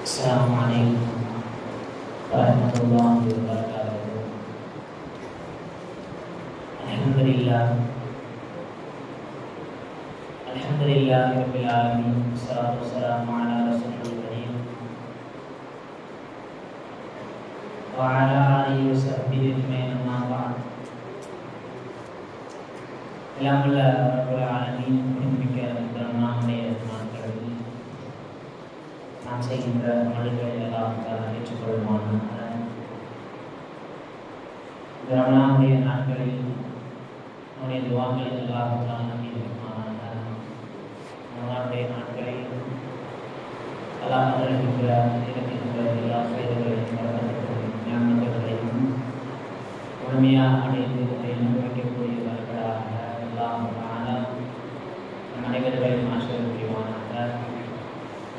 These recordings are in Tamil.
Assalamualaikum warahmatullahi wabarakatuh. Alhamdulillahirabbil alamin. Wassalatu wassalamu ala rasulil karim wa ala alihi washabbihi ajmain, amma ba'd. Alhamdulillah rabbil alamin. Demikian bernaamnya நாட்களில் நாம் செய்கின்ற அமல்களை எல்லாம் ஏற்றுக்கொள்ளுமானால் இந்த ரமலானுடைய நாட்களில் நம்முடைய துஆக்களை எல்லாம் அங்கீகரிக்குமானால் ரமலானுடைய நாட்களில் அல்லாஹ் அருளுகின்ற இருக்கின்ற எல்லா செயல்களையும் பரக்கத்துகளையும் ஞானங்களையும் முழுமையாக அடைந்து அதை அனுபவிக்கக்கூடியவர்களாக அல்லாஹ் நம் அனைவர்களையும் ஆசிரியர் புரிவானாக.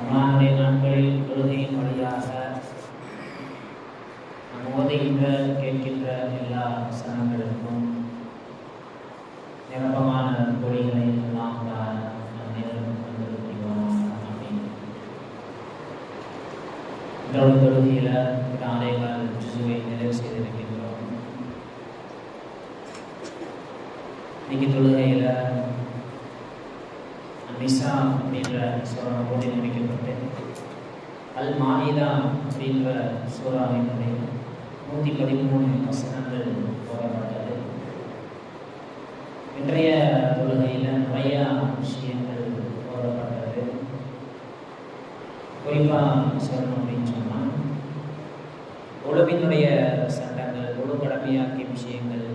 ரமலானுடைய நாட்களில் தொழுகையின் வழியாக நாம் ஓதுகின்ற கேட்கின்ற எல்லா வசனங்களுக்கும் நிரப்பமான கொடிகளை எல்லாம் நம் நேரம் இன்றோடு தொழுகையில் ஆலயங்கள் ஜுசுவை நிறைவு செய்திருக்கின்றோம். இன்னைக்கு தொழுகையில் நிசா அப்படின்ற சூறா ஓதி முடிக்கப்பட்டு அல் மாயிதா அப்படின்ற சூறாவினுடைய 113 வசனங்கள் போடப்பட்டது. இன்றைய தொழுகையில் நிறைய விஷயங்கள் போடப்பட்டது. குறிப்பாக சொல்லணும் அப்படின்னு சொன்னால் உழவினுடைய சட்டங்கள், உழவு கடமையாக்கிய விஷயங்கள்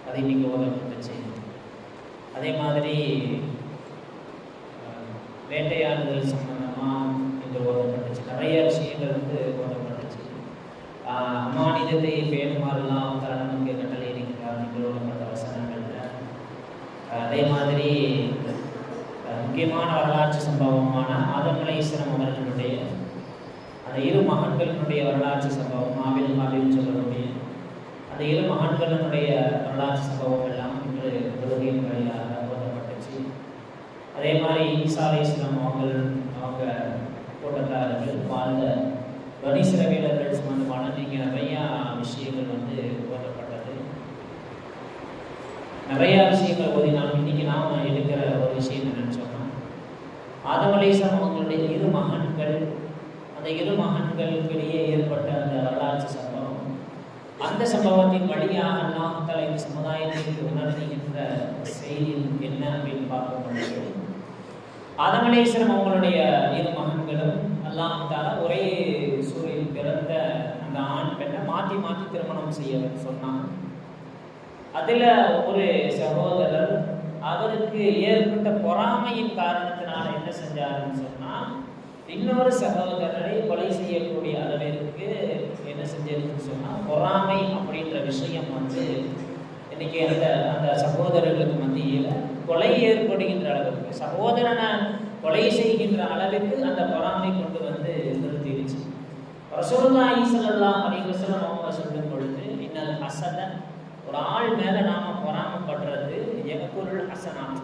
அதை இன்னைக்கு ஓதப்பட்டுச்சு. அதே மாதிரி வேட்டையாடுதல் சம்பந்தமாக இன்று ஓதப்பட்டுச்சு. நிறைய விஷயங்கள் ஓதப்பட்டுச்சு. அமானிதத்தை பேணுமாறெல்லாம் நமக்கு கட்டளை இருக்கிறார் என்று ஓதப்பட்ட வசனங்கள்ல. அதே மாதிரி முக்கியமான வரலாற்று சம்பவமான ஆதம் அலைஹிஸ்ஸலாம் அவர்களுடைய அந்த இரு மகன்களினுடைய வரலாற்று சம்பவம், ஆபில் காபில் சொல்லக்கூடிய அந்த இரு மகன்களினுடைய வரலாற்று சம்பவம் எல்லாம் இன்று தொழுகையின் வழியாக ஓதப்பட்டுச்சு. அதே மாதிரி ஈசா அலைஹிஸ்ஸலாம் அவங்க கூட்டத்தார்கள் வாழ்ந்த பனி இஸ்ரவேலர்கள் சம்பந்தமான நிறையா விஷயங்கள் ஓதப்பட்டது. நிறையா விஷயங்கள் ஓதினாலும் இன்னைக்கு நாம் எடுக்கிற ஒரு விஷயம் என்னன்னு சொன்னால் ஆதம் அலைஹிஸ்ஸலாம் அவங்களுடைய இரு மகன்கள், அந்த இரு மகன்களுக்கிடையே ஏற்பட்ட அந்த வரலாற்று சம்பவம், அந்த சம்பவத்தின் வழியாக அல்லாஹ் தஆலா இந்த சமுதாயத்திற்கு உணர்த்துகின்ற செய்தி என்ன அப்படின்னு பார்க்கும்போது ஆதம் அலைஹிஸ்ஸலாம் அவங்களுடைய இரு மகன்களும் அல்லாஹ் தஆலா ஒரே சூரியன் பிறந்த அந்த ஆண் பெண்ணை மாற்றி மாற்றி திருமணம் செய்ய சொன்னான். அதில் ஒரு சகோதரர் அவருக்கு ஏற்பட்ட பொறாமையின் காரணத்தினால என்ன செஞ்சாருன்னு சொன்னால் இன்னொரு சகோதரரை கொலை செய்யக்கூடிய அளவிற்கு என்ன செஞ்சிருக்குன்னு சொன்னால் பொறாமை அப்படின்ற விஷயம் இன்னைக்கு அந்த சகோதரர்களுக்கு மத்தியில் கொலை ஏற்படுகின்ற அளவுக்கு, சகோதரனை கொலை செய்கின்ற அளவுக்கு அந்த பொறாமை கொண்டு நிறுத்திடுச்சு. ரசூலுல்லாஹி ஸல்லல்லாஹு அலைஹி வஸல்லம் அவங்க சொல்லும் பொழுது இன்னல் ஹஸத, ஒரு ஆள் மேலே நாம் பொறாமைப்படுறது யகுல் ஹஸனாத்,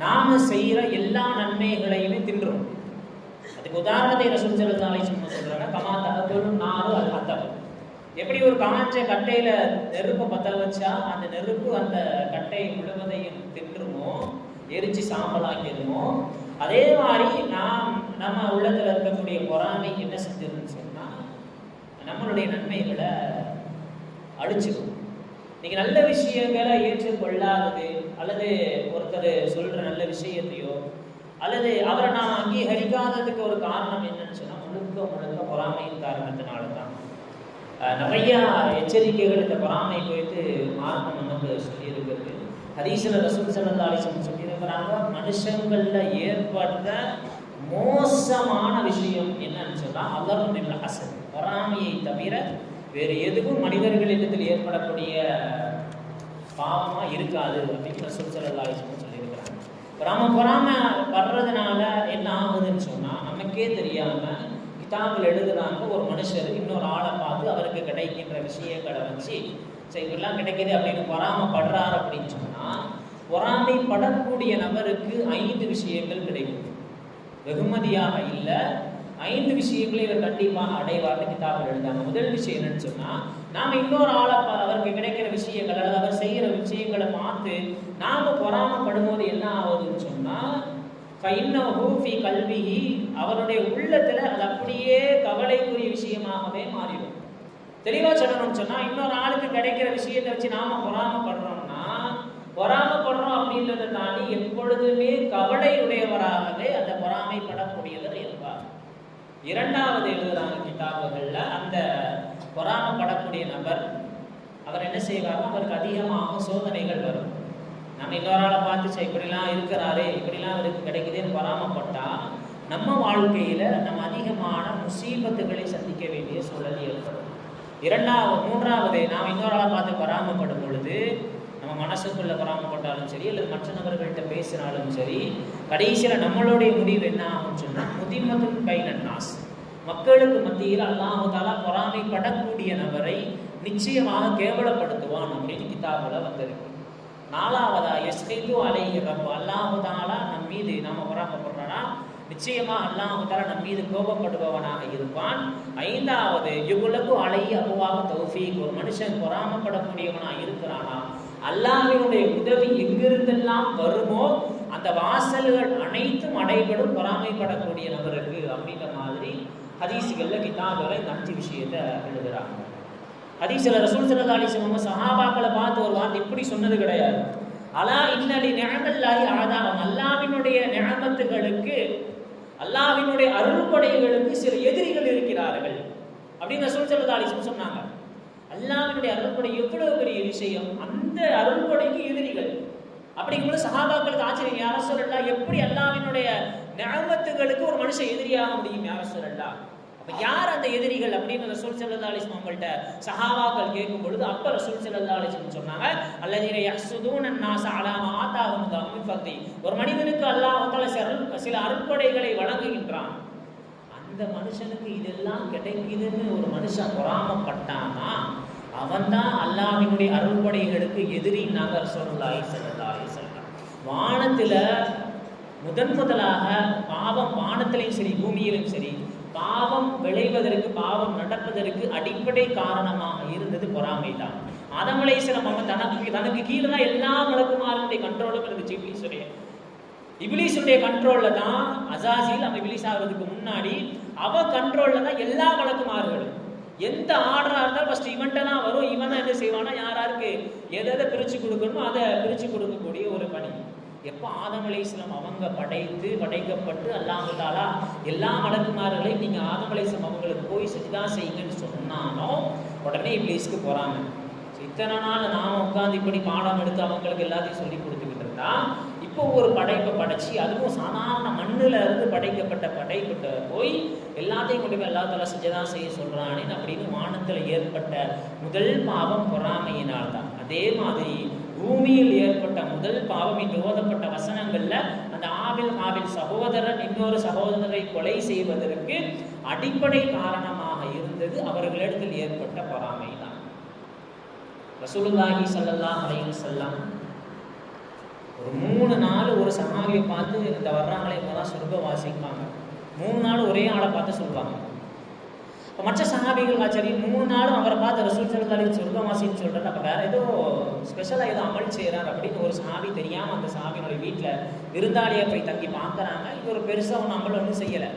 நாம் செய்கிற எல்லா நன்மைகளையுமே தின்றோம். அதுக்கு உதாரணத்தை ரசூல் ஸல்லல்லாஹு அலைஹி வஸல்லம் சொல்கிறாங்க, கமா தஹதுல் நாரு அல் ஹதப், எப்படி ஒரு காஞ்ச கட்டையில் நெருப்பை பற்ற வச்சா அந்த நெருப்பு அந்த கட்டை முழுவதையும் தின்றுமோ, எரிச்சு சாம்பலாக்கிடுமோ, அதே மாதிரி நம்ம உள்ளத்தில் இருக்கக்கூடிய பொறாமை என்ன செஞ்சிருன்னு சொன்னால் நம்மளுடைய நன்மைகளை அழிச்சிடும். இன்னைக்கு நல்ல விஷயங்களை ஏற்றுக்கொள்ளாதது, அல்லது ஒருத்தர் சொல்கிற நல்ல விஷயத்தையோ அல்லது அவரை நாம் அங்கீகரிக்காததுக்கு ஒரு காரணம் என்னன்னு சொன்னால் முழுக்க பொறாமையின் காரணத்தினால தான். நிறையா எச்சரிக்கைகள் இந்த பொறாமை குறித்து மார்க்கம் நமக்கு சொல்லியிருக்கிறது. ஹதீஸில் ரசூல் ஸல்லல்லாஹு அலைஹி வஸல்லம் சொல்லியிருக்கிறாங்க, மனுஷங்களில் ஏற்பட்ட மோசமான விஷயம் என்னன்னு சொன்னால் அல்லாஹ்வுல் ஹஸத், பொறாமையை தவிர வேறு எதுவும் மனிதர்களிடத்தில் ஏற்படக்கூடிய பாவமாக இருக்காது அப்படின்னு ரசூல் ஸல்லல்லாஹு அலைஹி வஸல்லம் சொல்லியிருக்கிறாங்க. பொறாமை வர்றதுனால என்ன ஆகுதுன்னு சொன்னால் நமக்கே தெரியாமல் கிதாபில் எழுதுறாங்க, ஒரு மனுஷர் இன்னொரு ஆளை பார்த்து அவருக்கு கிடைக்கின்ற விஷயங்களை வச்சு சரி இப்படிலாம் கிடைக்கிது அப்படின்னு பொறாமைப்படுறார் அப்படின்னு சொன்னால் பொறாமைப்படக்கூடிய நபருக்கு 5 விஷயங்கள் கிடைக்கும். வெகுமதியாக இல்லை, 5 விஷயங்களை இவர் கண்டிப்பாக அடைவார்னு கிதாபில் எழுதாங்க. முதல் விஷயம் என்னன்னு சொன்னா, நாம இன்னொரு ஆளை அவருக்கு கிடைக்கிற விஷயங்கள் அல்லது அவர் செய்யற விஷயங்களை பார்த்து நாம பொறாமப்படும் போது என்ன ஆகுதுன்னு சொன்னா, கல்விஹி, அவருடைய உள்ளத்துல அது அப்படியே கவலைக்குரிய விஷயமாகவே மாறிடும். தெளிவா சொல்லணும்னு சொன்னா, இன்னொரு ஆளுக்கு கிடைக்கிற விஷயத்தை வச்சு நாம பொறாமப்படுறோம்னா, பொறாமப்படுறோம் அப்படின்றத தாண்டி எப்பொழுதுமே கவலையுடையவராகவே அந்த பொறாமைப்படக்கூடியவர் இருப்பார். இரண்டாவது எழுதுறாங்க கிதாபுகள்ல, அந்த பொறாமப்படக்கூடிய நபர் அவர் என்ன செய்வார்னா, அவருக்கு அதிகமாக சோதனைகள் வரும். நம்ம இன்னொரு ஆளை பார்த்து இப்படிலாம் இருக்கிறாரே, இப்படிலாம் அவருக்கு கிடைக்குதுன்னு பொறாமப்பட்டா நம்ம வாழ்க்கையில நம்ம அதிகமான முசீபத்துகளை சந்திக்க வேண்டிய சூழல் ஏற்படும். மூன்றாவது, நாம் இன்னொரு ஆளை பார்த்து பொறாமப்படும் பொழுது நம்ம மனசுக்குள்ள பொறாமப்பட்டாலும் சரி அல்லது மற்ற நபர்கள்ட்ட பேசினாலும் சரி, கடைசியில் நம்மளுடைய முடிவு என்ன ஆகும்னு சொன்னா, முதிமத்துன் பைனன் நாஸ், மக்களுக்கு மத்தியில் அல்லாஹ் தஆலா பொறாமைப்படக்கூடிய நபரை நிச்சயமாக கேவலப்படுத்துவான் அப்படின்னு கிதாபுல வந்திருக்கு. நாலாவதா, யஸ்கிது அலைஹி ரப், அல்லாஹ் தஆலா நம் மீது நாம பொறாமப்படுறோம்னா நிச்சயமா அல்லாஹ் தஆலா நம் மீது கோபப்படுபவனாக இருப்பான். ஐந்தாவது, யுகுலகு அலைஹி அபுவாபு தௌஃபீக், ஒரு மனுஷன் பொறாமப்படக்கூடியவனா இருக்கிறானா அல்லாஹ்வினுடைய உதவி எங்கிருந்தெல்லாம் வருமோ அந்த வாசல்கள் அனைத்தும் அடைபடும் பொறாமைப்படக்கூடிய நபருக்கு அப்படின்ற மாதிரி ஹதீஸ்கள்ல கிதாபுல இந்த 5 விஷயத்தை எழுதுறாங்க. ஹதீஸ்ல ரசூல் ஸல்லல்லாஹு அலைஹி வஸல்லம் சஹாபாக்களை பார்த்து ஒரு வார்த்தை இப்படி சொன்னது கிடையாது. அலா இன்னலி நிஅமல்லாஹி ஆதாரம், அல்லாஹ்வினுடைய நிஅமத்துகளுக்கு, அல்லாஹ்வினுடைய அருள்கொடைகளுக்கு சில எதிரிகள் இருக்கிறார்கள் அப்படின்னு ரசூல் ஸல்லல்லாஹு அலைஹி வஸல்லம் சொன்னாங்க. அல்லாஹ்வினுடைய அருள்கொடை எவ்வளவு பெரிய விஷயம், அந்த அருள்கொடைக்கு எதிரிகள். அப்படிங்கும்போது சஹாபாக்களுக்கு ஆச்சரியம், யார சொல்லலாம், எப்படி அல்லாஹ்வினுடைய நிஅமத்துகளுக்கு ஒரு மனுஷன் எதிரியாக முடியும், யார சொல்லலாம். அப்ப யார் அந்த எதிரிகள் அப்படின்னு ரசூல் ஸல்லல்லாஹு அலைஹி வஸல்லம் அவங்கள்ட்ட சஹாபாக்கள் கேட்கும் பொழுது அப்ப ரசூல் ஸல்லல்லாஹு அலைஹி வஸல்லம் சொன்னாங்க, அல்லதீன யஹ்சுதூன அன்-நாஸ அலா மா ஆதாஹும் மின் ஃபத்லி, ஒரு மனிதனுக்கு அல்லாஹ் தஆலா சில அருள்கொடைகளை வழங்குகின்றான், அந்த மனுஷனுக்கு இதெல்லாம் கிடைக்குதுன்னு ஒரு மனுஷன் பொறாமப்பட்டானா அவன் தான் அல்லாஹ்வினுடைய அருள்கொடைகளுக்கு எதிரி. நாங்கள் ரசூலுல்லாஹி ஸல்லல்லாஹு அலைஹி வஸல்லம் வானத்துல முதலாக பாவம், வானத்திலையும் சரி பூமியிலும் சரி, பாவம் விளைவதற்கு, பாவம் நடப்பதற்கு அடிப்படை காரணமாக இருந்தது பொறாமை தான். ஆதம் அலைஹிஸ்ஸலாம் அவங்க தனக்கு கீழே தான் எல்லா மலக்குமார்களுடைய கண்ட்ரோலும் இருந்துச்சு. இப்லீஸுடைய கண்ட்ரோல்ல தான் அஸாஸில், அவன் இப்லீஸ் ஆகிறதுக்கு முன்னாடி அவ கண்ட்ரோல்ல தான் எல்லா மலக்குமார்களும். எந்த ஆர்டரா இருந்தாலும் ஃபர்ஸ்ட் இவன்ட்ட தான் வரும். இவன் தான் என்ன செய்வானா, யாராருக்கு எதை பிரிச்சு கொடுக்கணுமோ அதை பிரிச்சு கொடுக்கக்கூடிய ஒரு பணி. எப்போ ஆதம் அலைஹிஸ்ஸலாம் அவங்க படைக்கப்பட்டு அல்லாஹ் தஆலா எல்லா மலக்குமார்களையும் நீங்க ஆதம் அலைஹிஸ்ஸலாம் அவங்களுக்கு போய் சஜ்தா செய்யுங்கன்னு சொன்னாலும் உடனே இப்லீஸ்க்கு போறாங்க. இத்தனை நாள் நாம உட்காந்து இப்படி பாடம் எடுத்து அவங்களுக்கு எல்லாத்தையும் சொல்லி கொடுத்துக்கிட்டு இருந்தா, இப்போ ஒரு படைப்பை படைச்சி, அதுவும் சாதாரண மண்ணுல இருந்து படைக்கப்பட்ட படைப்பிட்ட போய் எல்லாத்தையும் கொண்டு போய் அல்லாஹ் தஆலா சஜ்தா செய்ய சொல்றானே அப்படின்னு வானத்துல ஏற்பட்ட முதல் பாவம் பொறாமையினால் தான். அதே மாதிரி பூமியில் ஏற்பட்ட முதல் பாவம் இன்று ஓதப்பட்ட வசனங்கள்ல அந்த ஆபில் சகோதரன் இன்னொரு சகோதரரை கொலை செய்வதற்கு அடிப்படை காரணமாக இருந்தது அவர்களிடத்தில் ஏற்பட்ட பொறாமை தான். ரசூலுல்லாஹி ஸல்லல்லாஹு அலைஹி வஸல்லம் ஒரு 3 நாள் ஒரு சஹாபியை பார்த்து, இந்த வர்றாங்களே இவங்கதான் சொர்க்கவாசிப்பாங்க. 3 நாள் ஒரே ஆளை பார்த்து சொல்லுவாங்க. மற்ற சஹாபிகள் ஆச்சரியம், 3 நாளும் அவரை பார்த்து ரசூல் ஸல்லல்லாஹு அலைஹி வஸல்லம் சொர்க்கவாசின்னு சொல்றாரு, அப்ப வேற ஏதோ ஸ்பெஷலாக ஏதோ அமல் செய்யறாரு அப்படின்னு ஒரு சஹாபி தெரியாம அந்த சஹாபியோட வீட்டில் விருந்தாளியை போய் தங்கி பார்க்கறாங்க. இவர் பெருசாக ஒன்று அமல் ஒன்றும் செய்யலை.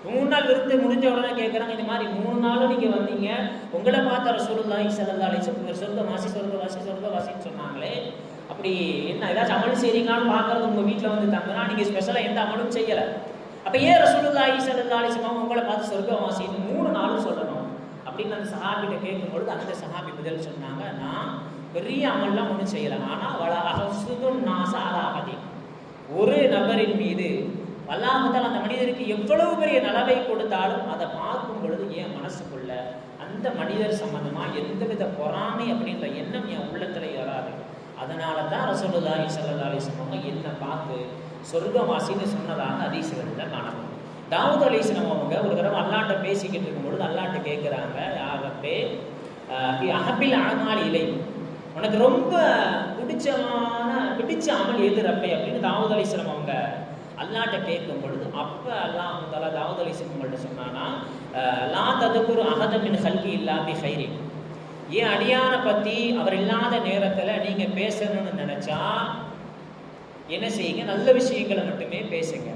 3 நாள் விருந்து முடிஞ்ச உடனே கேட்குறாங்க, இந்த மாதிரி 3 நாளும் நீங்கள் வந்தீங்க, உங்களை பார்த்த ரசூலுல்லாஹி ஸல்லல்லாஹு அலைஹி வஸல்லம் சொர்க்கவாசின்னு சொன்னாங்களே, அப்படி என்ன ஏதாச்சும் அமல் செய்றீங்களான்னு பார்க்கறது உங்கள் வீட்டில் வந்து தங்குனா, நீங்கள் ஸ்பெஷலாக எந்த அமலும் செய்யலை, அப்போ ஏன் ரசூலுல்லாஹி ஸல்லல்லாஹு அலைஹி வஸல்லம் உங்களை பார்த்து சொர்க்கவாசின்னு 3 நாளும் சொல்லணும் அப்படின்னு அந்த சஹாபிகிட்ட கேட்கும்பொழுது அந்த சஹாபி பதில் சொன்னாங்க, நான் பெரிய அமல்லாம் ஒன்றும் செய்யலை, ஆனால் வலா அஹ்சுதுன் நாஸ அலா அஹதி, ஒரு நபரின் மீது அல்லாஹ் தஆலா அந்த மனிதருக்கு எவ்வளவு பெரிய நலவை கொடுத்தாலும் அதை பார்க்கும் பொழுது என் மனசுக்குள்ள அந்த மனிதர் சம்பந்தமா எந்தவித பொறாமை அப்படின்ற எண்ணம் என் உள்ளத்துல வராது. அதனால தான் ரசூலுல்லாஹி ஸல்லல்லாஹு அலைஹி வஸல்லம் என்ன பார்த்து சொர்க்கவாசின்னு சொன்னதாக ஹதீஸ்களில் காணப்படும். தாவூத் அலைஹிஸ்ஸலாம் அவங்க ஒரு தடவை அல்லாஹ்ட்ட பேசிக்கிட்டு இருக்கும்பொழுது அல்லாஹ்ட்ட கேட்குறாங்க, யாரப்பே அஹபில் அமால் இலை, உனக்கு ரொம்ப பிடிச்ச அமல் எது ரப்பே அப்படின்னு தாவூத் அலைஹிஸ்ஸலாம் அவங்க அல்லாட்ட கேட்கும் பொழுது அப்போ அல்லாஹ் தஆலா தாவூத் அலைஹிஸ்ஸலாம் அவங்கள்ட்ட சொன்னானா, லா ததுகுரு அஹத மின் ஹல்கி இல்லா பி ஹைரி. ஏன் அடியானை பற்றி அவர் இல்லாத நேரத்தில் நீங்கள் பேசணும்னு நினச்சா என்ன செய்யுங்க, நல்ல விஷயங்களை மட்டுமே பேசுங்க.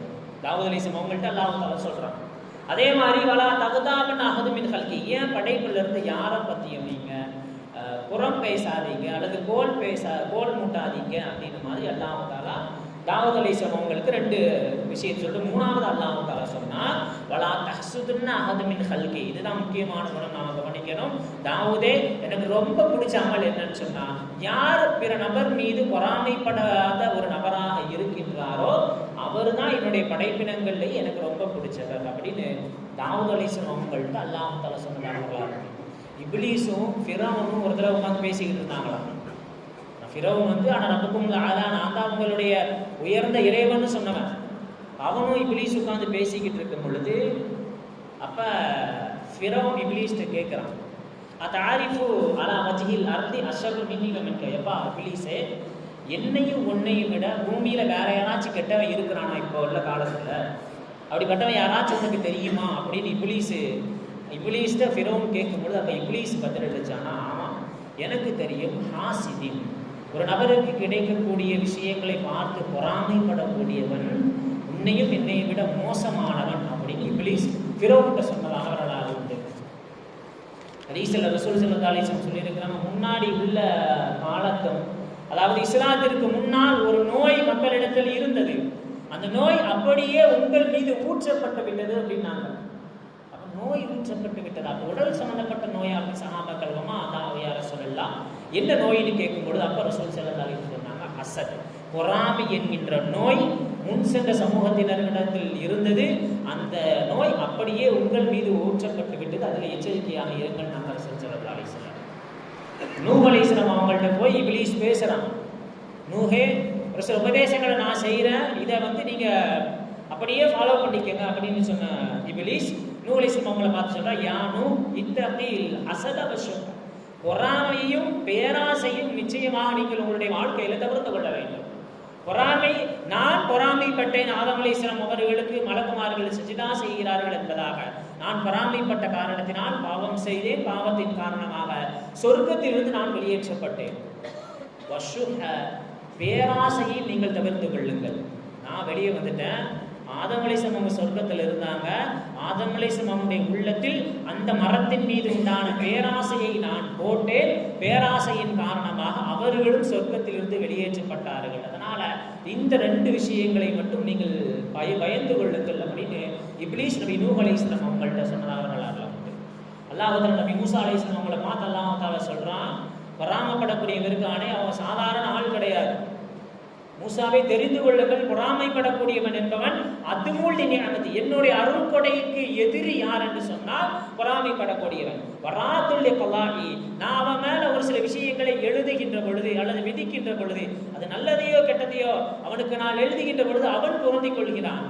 தாவூத் அலைஹிஸ்ஸலாம் அவங்கள்ட்ட அல்லாஹ் தஆலா சொல்கிறான். அதே மாதிரி வலா தகுதாபன் அஹது மின் ஹல்கி, ஏன் படைப்புல இருந்து யாரை பற்றியும் நீங்கள் புறம் பேசாதீங்க அல்லது கோல் மூட்டாதீங்க அப்படின்ற மாதிரி அல்லாஹ் தஆலா தாவூத் அலைஹிஸ்ஸலாம் அவங்களுக்கு 2 விஷயம் சொல்லிட்டு, மூணாவது அல்லாஹ் தஆலா சொன்னா வலா தஹ்சுதுன்ன அஹது மின் ஹல்கி. இதுதான் முக்கியமான குணம் நாம கவனிக்கணும். தாவூதே, எனக்கு ரொம்ப பிடிச்ச அமல் என்னன்னு சொன்னா, யார் பிற நபர் மீது பொறாமைப்படாத ஒரு நபராக இருக்கின்றாரோ அவர் தான் என்னுடைய படைப்பினங்கள்ல எனக்கு ரொம்ப பிடிச்சவர் அப்படின்னு தாவூத் அலைஹிஸ்ஸலாம் அவங்கள்ட்ட அல்லாஹ் தஆலா சொன்னதாக. இப்லீஸும் ஃபிரௌனும் ஒரு தடவை உட்காந்து பேசிக்கிட்டு இருந்தாங்களாம். ஃபிரௌன் ஆனால் ரப்புக்கும் ஆலா, நான் தான் உங்களுடைய உயர்ந்த இறைவன் சொன்னவன். அவனும் இப்லீஸ் உட்காந்து பேசிக்கிட்டு இருக்கும் பொழுது அப்போ ஃபிரௌன் இப்லீஸ்ட்டு கேட்குறான், அத்தாரிஃபு அலா வஜ்ஹில் அர்தி அஷ்ரஃபு மின்னி வமின்க. எப்பா இப்லீஸே, என்னையும் உன்னையும் விட பூமியில் வேற யாராச்சும் கெட்டவன் இருக்கிறானா இப்போ உள்ள காலத்தில்? அப்படிப்பட்டவன் யாராச்சும் உனக்கு தெரியுமா அப்படின்னு இப்லீஸ்ட்ட ஃபிரௌன் கேட்கும்பொழுது அப்போ இப்லீஸ் பதில் அளிச்சானா, ஆமாம் எனக்கு தெரியும், ஹாசிதின், ஒரு நபருக்கு கிடைக்கக்கூடிய விஷயங்களை பார்த்து பொறாமைப்படக்கூடியவன் உன்னையும் என்னையும் விட மோசமானவன் அப்படின்னு இப்லீஸ் ஃபிரௌன்கிட்ட சொன்னதாக வரலாறு உண்டு. ஹதீஸ்ல ரசூல் ஸல்லல்லாஹு அலைஹி வஸல்லம் சொல்லியிருக்கிறாங்க, முன்னாடி உள்ள காலத்தும், அதாவது இஸ்லாத்திற்கு முன்னால் ஒரு நோய் மக்களிடத்தில் இருந்தது. அந்த நோய் அப்படியே உங்கள் மீது ஊற்றப்பட்டு விட்டது அப்படின்னாங்க. நோய் ஊற்றப்பட்டு விட்டது, அப்போ உடல் சம்பந்தப்பட்ட நோயா அப்படின்னு சஹாபாக்கள் அதான் யார சொல்லலாம், என்ன நோயின்னு கேட்கும்பொழுது அப்போ ரசூல் ஸல்லல்லாஹு அலைஹி வஸல்லம் சொன்னாங்க, அசத், பொறாமை என்கின்ற நோய் முன் சென்ற சமூகத்தினரிடத்தில் இருந்தது. அந்த நோய் அப்படியே உங்கள் மீது ஊற்றப்பட்டு விட்டது, அதில் எச்சரிக்கையாக இருங்கள் நாங்கள் ரசூல் ஸல்லல்லாஹு அலைஹி வஸல்லம். நூஹ் அலைஹிஸ்ஸலாம் அவங்கள்ட்ட போய் இப்லீஸ் பேசுகிறான், நூஹே, ஒரு சில உபதேசங்களை நான் செய்கிறேன், இதை நீங்கள் அப்படியே ஃபாலோ பண்ணிக்கங்க அப்படின்னு சொன்ன இப்லீஸ் நூஹ் அலைஹிஸ்ஸலாம் அவங்களை பார்த்து சொல்றா, யானு இத்தகில் ஹஸத வஷுக், பொறாமையும் பேராசையும் நிச்சயமாக நீங்கள் உங்களுடைய வாழ்க்கையில தவிர்த்து கொள்ள வேண்டும். பொறாமை, நான் பொறாமைப்பட்டேன் ஆதம் அலைஹிஸ்ஸலாம் அவர்களுக்கு மலக்குமார்கள் சஜிதா செய்கிறார்கள் என்பதாக நான் பொறாமைப்பட்ட காரணத்தினால் பாவம் செய்தேன், பாவத்தின் காரணமாக சொர்க்கத்திலிருந்து நான் வெளியேற்றப்பட்டேன். வஷுஹ, பேராசையை நீங்கள் தவிர்த்து கொள்ளுங்கள். நான் வெளியே வந்துட்டேன், ஆதம் அலைஹிஸ்ஸலாம் அவங்க சொர்க்கத்தில் இருந்தாங்க, ஆதம் அலைஹிஸ்ஸலாம் அவங்களுடைய உள்ளத்தில் அந்த மரத்தின் மீது உண்டான பேராசையை நான் போட்டேன், பேராசையின் காரணமாக அவர்களும் சொர்க்கத்திலிருந்து வெளியேற்றப்பட்டார்கள். அதனால இந்த 2 விஷயங்களை மட்டும் நீங்கள் பயந்து கொள்ளுங்கள் அப்படின்னு இப்லீஸ் நபி நூஹ் அலைஹிஸ்ஸலாம் அவங்கள்ட்ட சொன்னதாக வரலாறு உண்டு. அல்லாஹ் நபி மூசா அலைஹிஸ்ஸலாம் அவங்கள பார்த்து அல்லாஹ் தஆலா சொல்றான், பொறாமைப்படக்கூடியவருக்கானே அவங்க சாதாரண ஆள் கிடையாது. மூசாவை தெரிந்து கொள்ளுங்கள், பொறாமைப்படக்கூடியவன் என்பவன் அதுமூல் நிஅமதி, என்னுடைய அருள் கொடைக்கு எதிரி யார் என்று சொன்னால் பொறாமைப்படக்கூடியவன். வராத்துல் கலாஹி, நான் அவன் மேல ஒரு சில விஷயங்களை எழுதுகின்ற பொழுது அல்லது விதிக்கின்ற பொழுது, அது நல்லதையோ கெட்டதையோ அவனுக்கு நான் எழுதுகின்ற பொழுது அவன் பொருந்திக் கொள்கிறான்,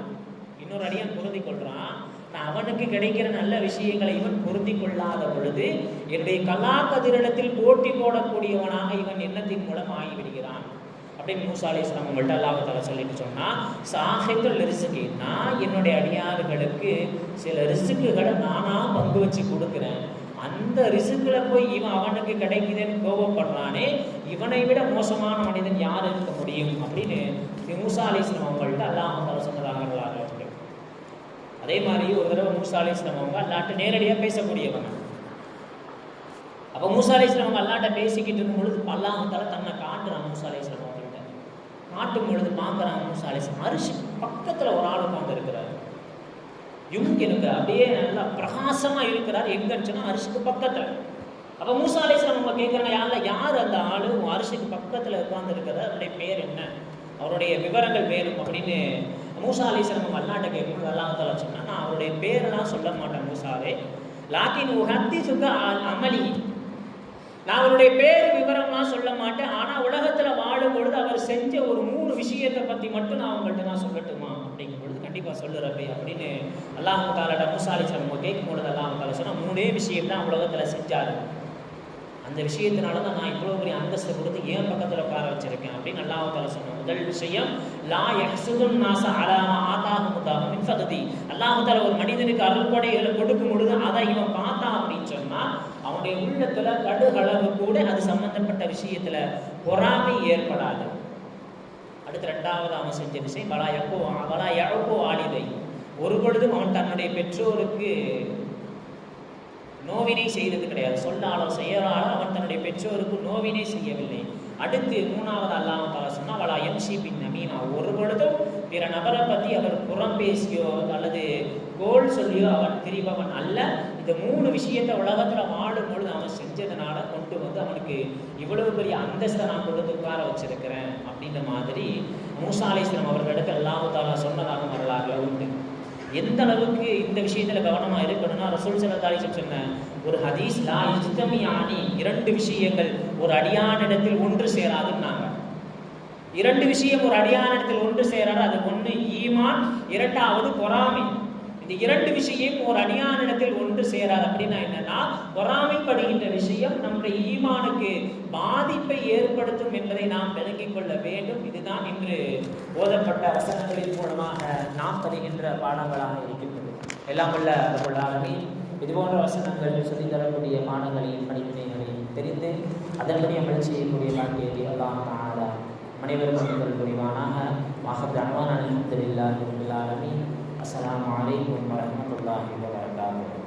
இன்னொரு அடியான் பொருந்திக் கொள்றான். நான் அவனுக்கு கிடைக்கிற நல்ல விஷயங்களை இவன் பொருந்தி கொள்ளாத பொழுது என்னுடைய கலாக்கதிரிடத்தில் போட்டி போடக்கூடியவனாக இவன் எண்ணத்தின் மூலம் ஆகிவிடுகிறான் அப்படின்னு மூசா அலைஹிஸ்ஸலாம் அவங்கள்ட்ட அல்லாஹ் தஆலா சொல்லிட்டு சொன்னா, சாஹித்துல் ரிஸ்கி, நான் என்னுடைய அடியார்களுக்கு சில ரிஸ்க்குகளை நானா பங்கு வச்சு கொடுக்குறேன், அந்த ரிஸ்க்குல போய் இவன் அவனுக்கு கிடைக்குதுன்னு கோபப்படுறானே, இவனை விட மோசமான மனிதன் யார் இருக்க முடியும் அப்படின்னு மூசா அலைஹிஸ்ஸலாம் அவங்கள்ட்ட அல்லாஹ் தஆலா சொன்னதாக வரலாறு. அதே மாதிரி ஒரு தடவை மூசா அலைஹிஸ்ஸலாம் அவங்க அல்லாஹ்ட்ட நேரடியாக பேசக்கூடியவங்க. அப்போ மூசா அலைஹிஸ்ஸலாம் அவங்க அல்லாஹ்ட்ட பேசிக்கிட்டு இருக்கும் பொழுது அல்லாஹ் தஆலா தன்னை காட்டுறான். மூசா அலைஹிஸ்ஸலாம் அவங்கள்ட்ட காட்டும் பொழுது பார்க்குறாங்க, மூசா அலைஹிஸ்ஸலாம் அரிசி பக்கத்தில் ஒரு ஆள் உட்கார்ந்து இருக்கிறார். யும்கினுக்கு அப்படியே நல்லா பிரகாசமாக இருக்கிறார். எங்கன்னு சொன்னால் அரிசிக்கு பக்கத்தில். அப்போ மூசா அலைஹிஸ்ஸலாம் அவங்க கேட்குறாங்க, யார் அந்த ஆள் உன் அரிசிக்கு பக்கத்தில் உட்கார்ந்து இருக்கிறார், அவருடைய பேர் என்ன, அவருடைய விவரங்கள் வேணும் அப்படின்னு மூசா அலைஹிஸ்ஸலாம் அல்லாஹ்ட்ட கேட்கும்போது அல்லாஹ் தஆலா சொன்னா, நான் அவருடைய பேரெல்லாம் சொல்ல மாட்டேன் மூசாவே, லாக்கின் உஹத்திஸுக அமலி, நான் அவருடைய பேர் விவரம்லாம் சொல்ல மாட்டேன், ஆனால் உலகத்தில் வாழும் பொழுது அவர் செஞ்ச ஒரு 3 விஷயத்தை பற்றி மட்டும் நான் அவங்கள்ட்ட நான் சொல்லட்டுமா அப்படிங்கும் பொழுது கண்டிப்பாக சொல்லுறப்பே அப்படின்னு அல்லாஹ் தஆலா மூசா அலைஹிஸ்ஸலாம் கேட்கும் பொழுது அல்லாஹ் தஆலா சொன்னா, 3 விஷயம் தான் உலகத்தில் செஞ்சாரு, அந்த விஷயத்தினால தான் நான் இவ்வளோ பெரிய அந்தஸ்தை கொடுத்து ஏன் பக்கத்தில் உட்கார வச்சிருக்கேன் அப்படின்னு அல்லாஹ் தஆலா சொன்ன முதல் விஷயம், லா யஹ்சுதுன் நாஸ அலா மா அல்லாஹ் தஆலா ஒரு மனிதனுக்கு அருள்கொடைகளை கொடுக்கும் பொழுது அதை இவன் பார்த்தான் அப்படின்னு சொன்னா அவனுடைய உள்ளத்துல கடுகளவு கூட அது சம்பந்தப்பட்ட விஷயத்துல பொறாமை ஏற்படாது. அடுத்து இரண்டாவது அவன் செஞ்ச விஷயம் வலா யஅபு வாலிதை, ஒரு பொழுதும் அவன் தன்னுடைய பெற்றோருக்கு நோவினை செய்தது கிடையாது. சொல்லாலோ செயலாலோ அவன் தன்னுடைய பெற்றோருக்கு நோவினை செய்யவில்லை. அடுத்து மூணாவது அல்லாஹ் தஆலா சொன்னா வலா யம்ஷி பின் நமீமா, ஒரு பொழுதும் பிற நபரை பற்றி அவர் புறம் பேசியோ அல்லது கோல் சொல்லியோ அவன் திரிபவன் அல்ல. இந்த மூணு விஷயத்தை உலகத்துல வாழும் பொழுது அவன் செஞ்சதுனால கொண்டு வந்து அவனுக்கு இவ்வளவு பெரிய அந்தஸ்தை நான் கொடுத்து உட்கார வச்சிருக்கிறேன் அப்படின்ற மாதிரி மூசா அலைஹிஸ்ஸலாம் அவர்களிடத்தில் அல்லாஹ் தஆலா சொன்னதாக வரலாறுல உண்டு. எந்த அளவுக்கு இந்த விஷயத்துல கவனமா இருக்கணும்னா ரசூல் ஸல்லல்லாஹு அலைஹி வஸல்லம் சொன்ன ஒரு ஹதீஸ், லா இஜ்தமியானி, இரண்டு விஷயங்கள் ஒரு அடியானிடத்தில் ஒன்று சேராதுன்னாங்க. இரண்டு விஷயம் ஒரு அடியானிடத்தில் ஒன்று சேராது. அது ஒன்று ஈமான், இரண்டாவது பொறாமை. இந்த இரண்டு விஷயம் ஒரு அடியானிடத்தில் ஒன்று சேராது. அப்படின்னா என்னன்னா, பொறாமைப்படுகின்ற விஷயம் நம்முடைய ஈமானுக்கு பாதிப்பை ஏற்படுத்தும் என்பதை நாம் விளங்கிக் கொள்ள வேண்டும். இதுதான் இன்று ஓதப்பட்ட வசனங்களின் மூலமாக நாம் தருகின்ற பாடங்களாக இருக்கின்றது. எல்லாம் உள்ள ஆலமீன் இதுபோன்ற வசனங்கள் சொல்லித்தரக்கூடிய பாடங்களையும் படிப்பினைகளையும் தெரிந்து அதன்படி அமல் செய்யக்கூடிய பாக்கியத்தை அல்லாஹ் தஆலா அனைவருக்கும் புரிவானாக. அல்ஹம்துலில்லாஹி ரப்பில் ஆலமீன். அஸ்ஸலாமு அலைக்கும் வரஹ்மத்துல்லாஹி வபரகாத்துஹு.